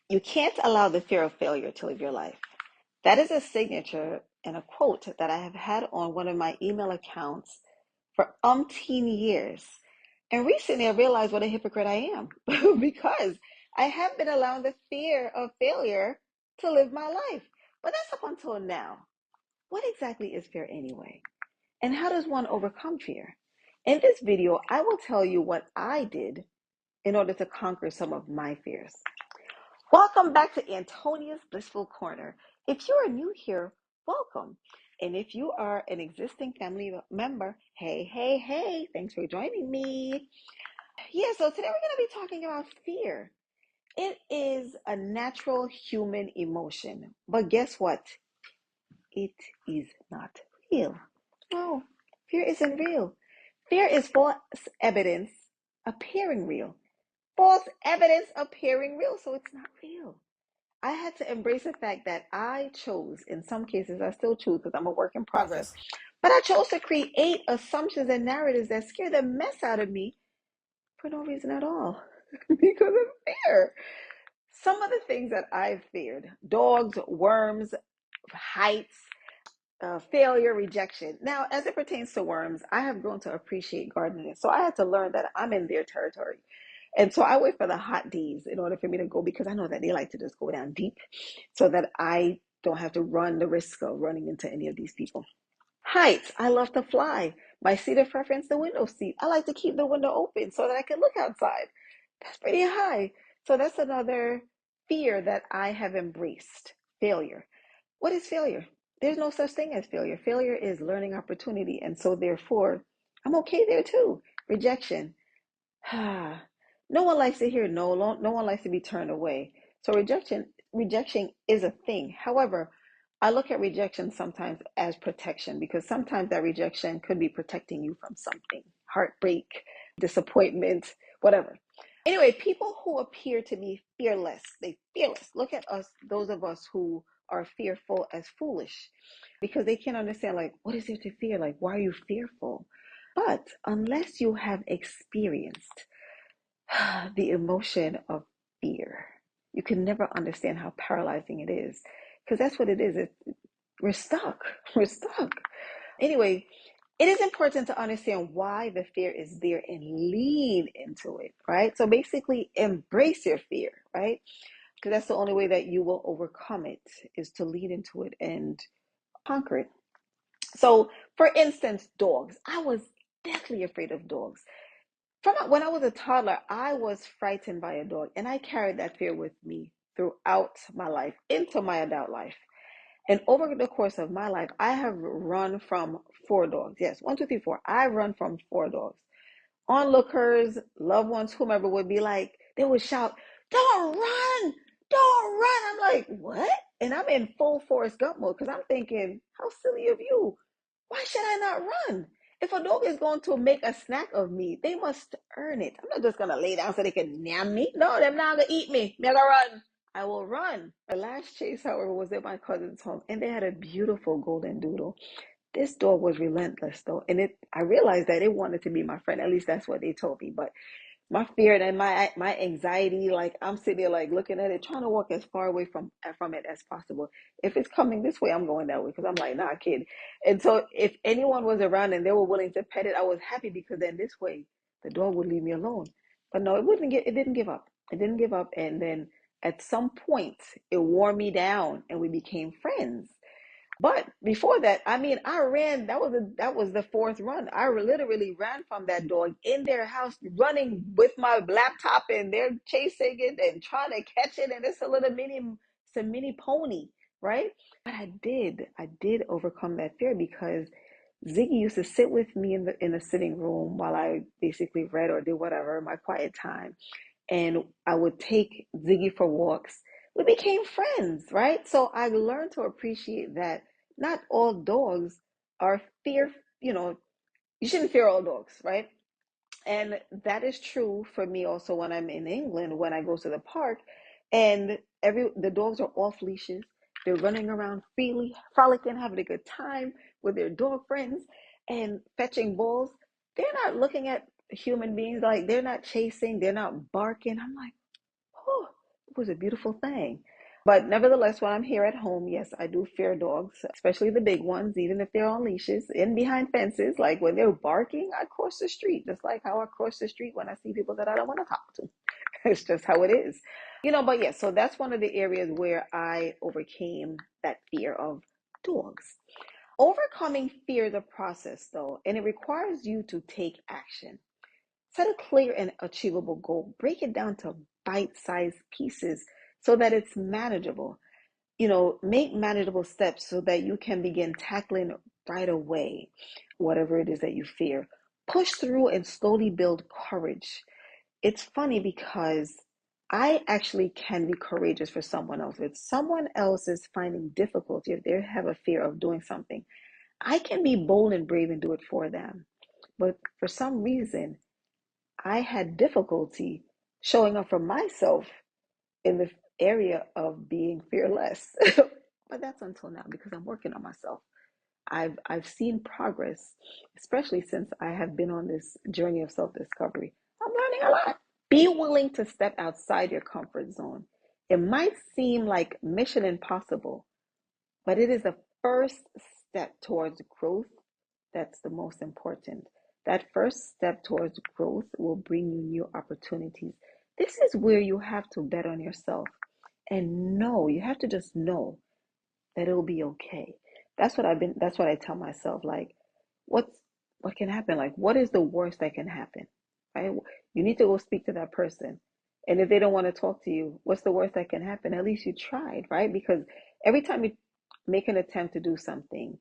You can't allow the fear of failure to live your life. That is a signature and a quote that I have had on one of my email accounts for umpteen years. And recently I realized what a hypocrite I am because I have been allowing the fear of failure to live my life. But that's up until now. What exactly is fear anyway? And how does one overcome fear? In this video, I will tell you what I did in order to conquer some of my fears. Welcome back to Antonia's Blissful Corner. If you are new here, welcome. And if you are an existing family member, hey, thanks for joining me. Yeah, so today we're going to be talking about fear. It is a natural human emotion, but guess what? It is not real. No, fear isn't real. Fear is false evidence appearing real. False evidence appearing real, so it's not real. I had to embrace the fact that I chose, in some cases, I still choose because I'm a work in progress, but I chose to create assumptions and narratives that scare the mess out of me for no reason at all because of fear. Some of the things that I've feared: dogs, worms, heights, failure, rejection. Now, as it pertains to worms, I have grown to appreciate gardening. So I had to learn that I'm in their territory. And so I wait for the hot days in order for me to go because I know that they like to just go down deep so that I don't have to run the risk of running into any of these people. Heights, I love to fly. My seat of preference, the window seat. I like to keep the window open so that I can look outside. That's pretty high. So that's another fear that I have embraced: failure. What is failure? There's no such thing as failure. Failure is learning opportunity. And so therefore, I'm okay there too. Rejection. No one likes to hear no. No one likes to be turned away. So rejection is a thing. However, I look at rejection sometimes as protection because sometimes that rejection could be protecting you from something: heartbreak, disappointment, whatever. Anyway, people who appear to be fearless, they fearless. Look at us, those of us who are fearful, as foolish because they can't understand, like, what is there to fear? Like, why are you fearful? But unless you have experienced the emotion of fear, you can never understand how paralyzing it is because that's what it is. We're stuck. We're stuck. Anyway, it is important to understand why the fear is there and lean into it, right? So basically, embrace your fear, right? Because that's the only way that you will overcome it, is to lean into it and conquer it. So, for instance, dogs. I was deathly afraid of dogs. From when I was a toddler, I was frightened by a dog, and I carried that fear with me throughout my life, into my adult life. And over the course of my life, I have run from four dogs. Yes, one, two, three, four. I run from four dogs. Onlookers, loved ones, whomever would be like, they would shout, "Don't run! Don't run!" I'm like, what? And I'm in full Forrest Gump mode because I'm thinking, how silly of you. Why should I not run? If a dog is going to make a snack of me, they must earn it. I'm not just going to lay down so they can nab me. No, they're not going to eat me. They're going to run. I will run. My last chase, however, was at my cousin's home, and they had a beautiful golden doodle. This dog was relentless though, and I realized that it wanted to be my friend. At least that's what they told me. But my fear and my anxiety, like, I'm sitting there like looking at it, trying to walk as far away from it as possible. If it's coming this way, I'm going that way because I'm like, nah, kid. And so if anyone was around and they were willing to pet it, I was happy because then this way the dog would leave me alone. But no, it didn't give up. It didn't give up. And then at some point it wore me down and we became friends. But before that, I mean, I ran. That was the fourth run. I literally ran from that dog in their house, running with my laptop, and they're chasing it and trying to catch it. And it's a mini pony, right? But I did overcome that fear because Ziggy used to sit with me in the sitting room while I basically read or did whatever, my quiet time, and I would take Ziggy for walks. We became friends, right? So I learned to appreciate that not all dogs are fear, you know, you shouldn't fear all dogs, right? And that is true for me also when I'm in England, when I go to the park and the dogs are off leashes. They're running around freely, frolicking, having a good time with their dog friends and fetching balls. They're not looking at human beings, like they're not chasing, they're not barking. I'm like, oh, was a beautiful thing. But nevertheless, when I'm here at home, yes, I do fear dogs, especially the big ones, even if they're on leashes and behind fences. Like when they're barking, I cross the street, just like how I cross the street when I see people that I don't want to talk to. It's just how it is. But yes, so that's one of the areas where I overcame that fear of dogs. Overcoming fear is a process, though, and it requires you to take action. Set a clear and achievable goal. Break it down to bite-sized pieces so that it's manageable. Make manageable steps so that you can begin tackling right away whatever it is that you fear. Push through and slowly build courage. It's funny because I actually can be courageous for someone else. If someone else is finding difficulty, if they have a fear of doing something, I can be bold and brave and do it for them. But for some reason, I had difficulty showing up for myself in the area of being fearless. But that's until now because I'm working on myself. I've seen progress, especially since I have been on this journey of self-discovery. I'm learning a lot. Be willing to step outside your comfort zone. It might seem like mission impossible, but it is the first step towards growth that's the most important. That first step towards growth will bring you new opportunities. This is where you have to bet on yourself and know, you have to just know that it'll be okay. That's what I tell myself. Like, what's what can happen? Like, what is the worst that can happen? Right? You need to go speak to that person. And if they don't want to talk to you, what's the worst that can happen? At least you tried, right? Because every time you make an attempt to do something,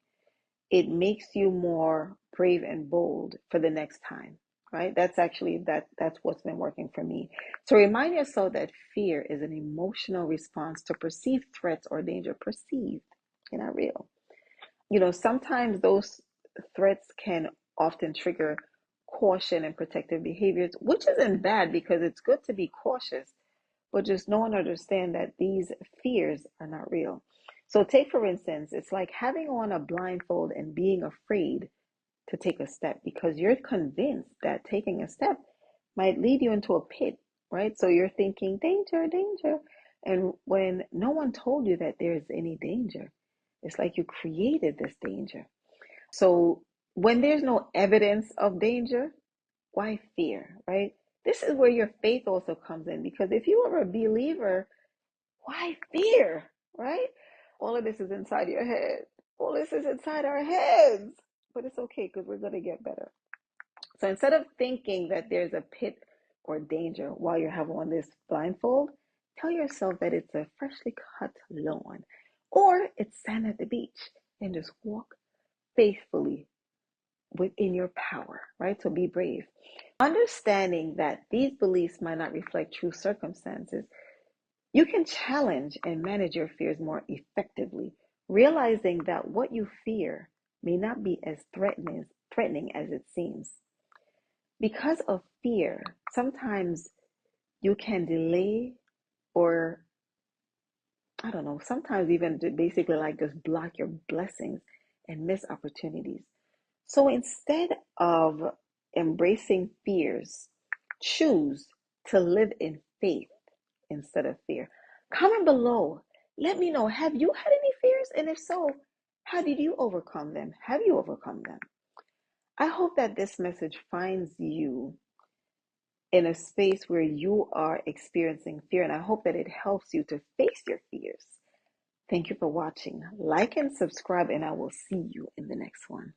it makes you more brave and bold for the next time, right? That's what's been working for me. So remind yourself that fear is an emotional response to perceived threats or danger. Perceived, they're not real. Sometimes those threats can often trigger caution and protective behaviors, which isn't bad because it's good to be cautious, but just no one understand that these fears are not real. So take, for instance, it's like having on a blindfold and being afraid to take a step because you're convinced that taking a step might lead you into a pit, right? So you're thinking danger, danger. And when no one told you that there's any danger, it's like you created this danger. So when there's no evidence of danger, why fear, right? This is where your faith also comes in because if you are a believer, why fear, right? All of this is inside your head. All this is inside our heads. But it's okay because we're going to get better. So instead of thinking that there's a pit or danger while you have on this blindfold, tell yourself that it's a freshly cut lawn or it's sand at the beach and just walk faithfully within your power, right? So be brave. Understanding that these beliefs might not reflect true circumstances, you can challenge and manage your fears more effectively, realizing that what you fear may not be as threatening as it seems. Because of fear, sometimes you can delay or I don't know, sometimes even basically like just block your blessings and miss opportunities. So instead of embracing fears, choose to live in faith instead of fear. Comment below. Let me know, have you had any fears? And if so, how did you overcome them? Have you overcome them? I hope that this message finds you in a space where you are experiencing fear, and I hope that it helps you to face your fears. Thank you for watching. Like and subscribe, and I will see you in the next one.